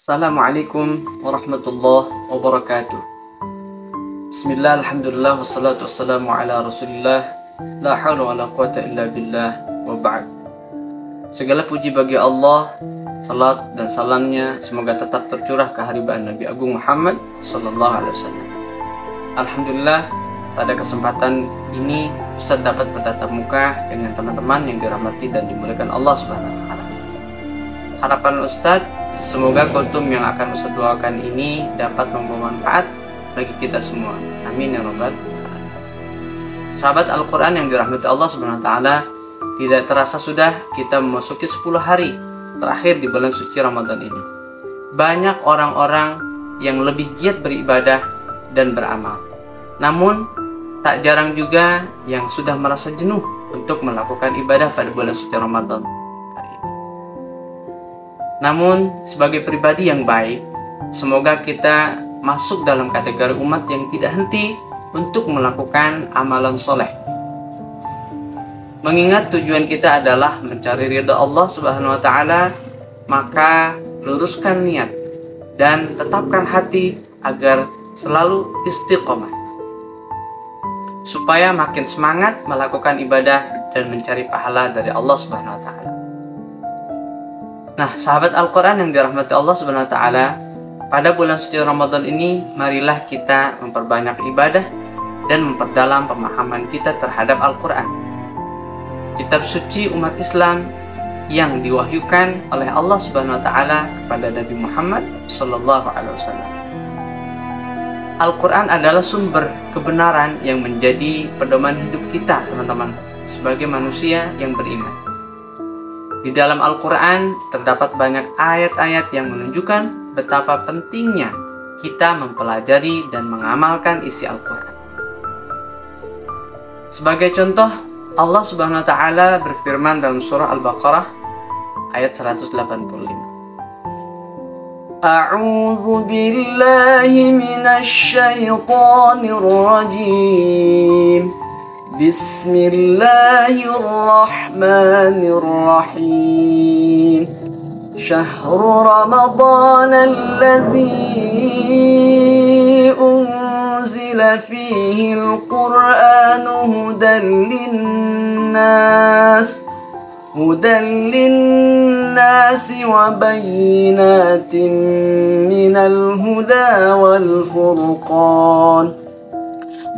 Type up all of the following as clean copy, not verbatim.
Assalamualaikum warahmatullahi wabarakatuh. Bismillah, alhamdulillah, wassalatu wassalamu ala rasulillah, la hawla wa la quwata illa billah, wa ba'd. Segala puji bagi Allah, salat dan salamnya semoga tetap tercurah ke haribaan Nabi Agung Muhammad sallallahu alaihi wasallam. Alhamdulillah, pada kesempatan ini Ustaz dapat bertatap muka dengan teman-teman yang dirahmati dan dimuliakan Allah Subhanahu wa taala. Harapan Ustaz, semoga kultum yang akan Ustaz doakan ini dapat membawa manfaat bagi kita semua. Amin ya rabbal alamin. Sahabat Al-Quran yang dirahmati Allah Subhanahu wa taala, tidak terasa sudah kita memasuki 10 hari terakhir di bulan suci Ramadan ini. Banyak orang-orang yang lebih giat beribadah dan beramal. Namun, tak jarang juga yang sudah merasa jenuh untuk melakukan ibadah pada bulan suci Ramadan. Namun, sebagai pribadi yang baik, semoga kita masuk dalam kategori umat yang tidak henti untuk melakukan amalan soleh. Mengingat tujuan kita adalah mencari ridha Allah Subhanahu wa taala, maka luruskan niat dan tetapkan hati agar selalu istiqomah, supaya makin semangat melakukan ibadah dan mencari pahala dari Allah Subhanahu wa taala. Nah, sahabat Al-Quran yang dirahmati Allah Subhanahu wa taala, pada bulan suci Ramadan ini marilah kita memperbanyak ibadah dan memperdalam pemahaman kita terhadap Al-Quran, kitab suci umat Islam yang diwahyukan oleh Allah Subhanahu wa taala kepada Nabi Muhammad sallallahu alaihi wasallam. Al-Quran adalah sumber kebenaran yang menjadi pedoman hidup kita, teman-teman, sebagai manusia yang beriman. Di dalam Al-Quran terdapat banyak ayat-ayat yang menunjukkan betapa pentingnya kita mempelajari dan mengamalkan isi Al-Quran. Sebagai contoh, Allah Subhanahu wa taala berfirman dalam surah Al-Baqarah ayat 185. A'udzu billahi minasy syaithanir rajim. Bismillahirrahmanirrahim. Syahrul Ramadan alladzi unzila fihi al-Qur'anu hudan linnas wa bayyinatin minal huda wal furqan.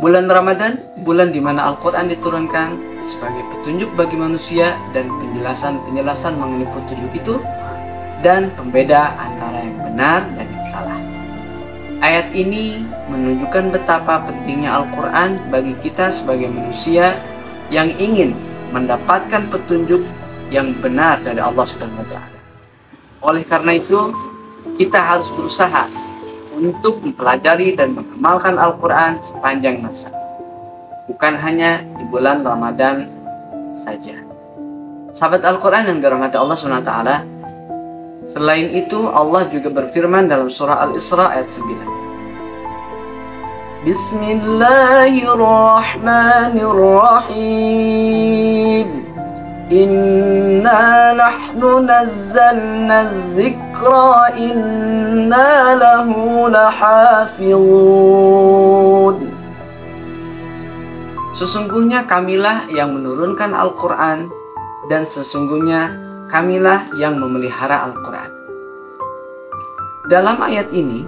Bulan Ramadan, bulan di mana Al-Quran diturunkan sebagai petunjuk bagi manusia dan penjelasan mengenai petunjuk itu dan pembeda antara yang benar dan yang salah. Ayat ini menunjukkan betapa pentingnya Al-Quran bagi kita sebagai manusia yang ingin mendapatkan petunjuk yang benar dari Allah Subhanahu wa taala. Oleh karena itu, kita harus berusaha untuk mempelajari dan mengamalkan Al-Quran sepanjang masa, bukan hanya di bulan Ramadan saja. Sahabat Al-Quran yang dirahmati Allah SWT, selain itu Allah juga berfirman dalam surah Al-Isra ayat 9. Bismillahirrahmanirrahim. Inna nahnu nazzalna dzikra inna lahu lahafizun. Sesungguhnya kamilah yang menurunkan Al-Quran dan sesungguhnya kamilah yang memelihara Al-Quran. Dalam ayat ini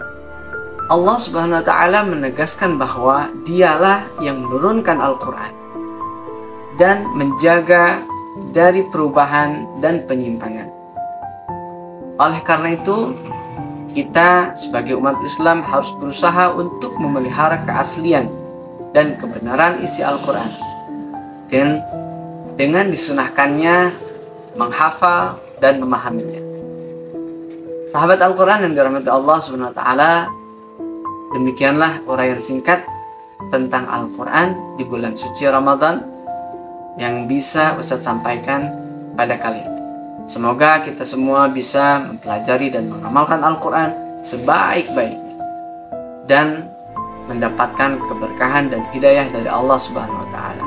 Allah Subhanahu wa taala menegaskan bahwa Dialah yang menurunkan Al-Quran dan menjaga dari perubahan dan penyimpangan. Oleh karena itu, kita sebagai umat Islam harus berusaha untuk memelihara keaslian dan kebenaran isi Al-Quran, dan dengan disunahkannya menghafal dan memahaminya. Sahabat Al-Quran yang dirahmati Allah Subhanahu wa taala, demikianlah uraian singkat tentang Al-Quran di bulan suci Ramadan yang bisa Ustaz sampaikan pada kali ini. Semoga kita semua bisa mempelajari dan mengamalkan Al-Quran sebaik-baiknya dan mendapatkan keberkahan dan hidayah dari Allah Subhanahu wa taala.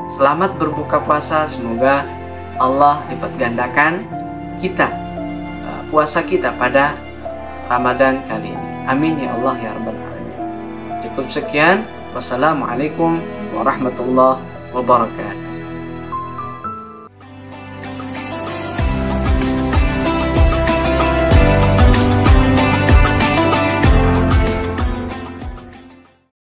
Selamat berbuka puasa, semoga Allah lipat gandakan kita puasa kita pada Ramadan kali ini. Amin ya Allah ya Rabbal Alamin. Cukup sekian. Wassalamualaikum warahmatullahi wabarakatuh.